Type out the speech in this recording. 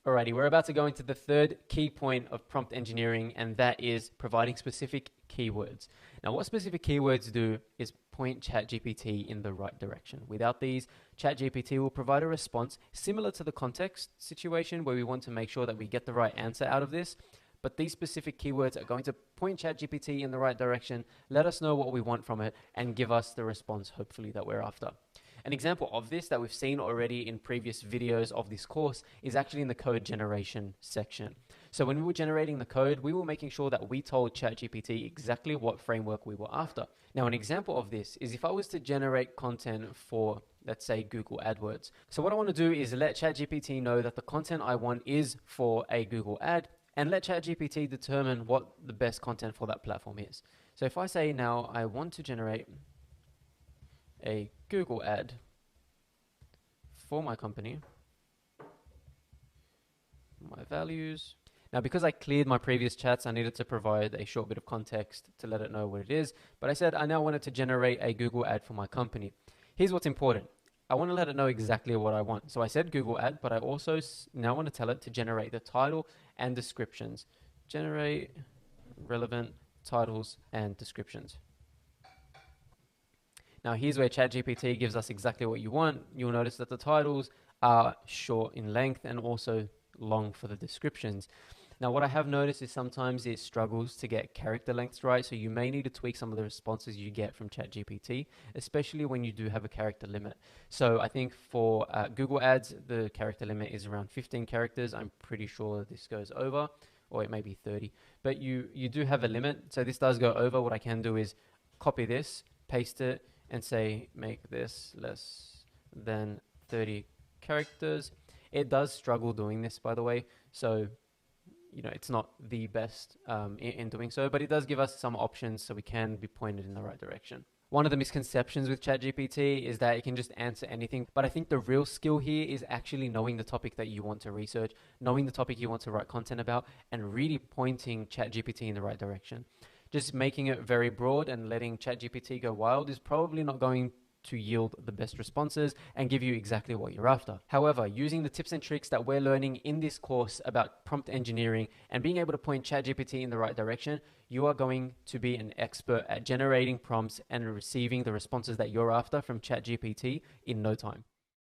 Alrighty, we're about to go into the third key point of prompt engineering, and that is providing specific keywords. Now, what specific keywords do is point ChatGPT in the right direction. Without these, ChatGPT will provide a response similar to the context situation where we want to make sure that we get the right answer out of this. But these specific keywords are going to point ChatGPT in the right direction, let us know what we want from it, and give us the response, hopefully, that we're after. An example of this that we've seen already in previous videos of this course is actually in the code generation section. So when we were generating the code, we were making sure that we told ChatGPT exactly what framework we were after. Now, an example of this is if I was to generate content for, let's say, Google AdWords. So what I want to do is let ChatGPT know that the content I want is for a Google ad, and let ChatGPT determine what the best content for that platform is. So if I say now I want to generate a Google ad for my company, my values. Now, because I cleared my previous chats, I needed to provide a short bit of context to let it know what it is. But I said I now wanted to generate a Google ad for my company. Here's what's important. I want to let it know exactly what I want. So I said Google ad, but I also now want to tell it to generate the title and descriptions. Generate relevant titles and descriptions. Now here's where ChatGPT gives us exactly what you want. You'll notice that the titles are short in length and also long for the descriptions. Now what I have noticed is sometimes it struggles to get character lengths right, so you may need to tweak some of the responses you get from ChatGPT, especially when you do have a character limit. So I think for Google Ads, the character limit is around 15 characters. I'm pretty sure this goes over, or it may be 30, but you do have a limit. So this does go over. What I can do is copy this, paste it, and say make this less than 30 characters. It does struggle doing this, by the way, so it's not the best in doing so, but it does give us some options so we can be pointed in the right direction. One of the misconceptions with ChatGPT is that it can just answer anything, but I think the real skill here is actually knowing the topic that you want to research, knowing the topic you want to write content about, and really pointing ChatGPT in the right direction. Just making it very broad and letting ChatGPT go wild is probably not going to yield the best responses and give you exactly what you're after. However, using the tips and tricks that we're learning in this course about prompt engineering and being able to point ChatGPT in the right direction, you are going to be an expert at generating prompts and receiving the responses that you're after from ChatGPT in no time.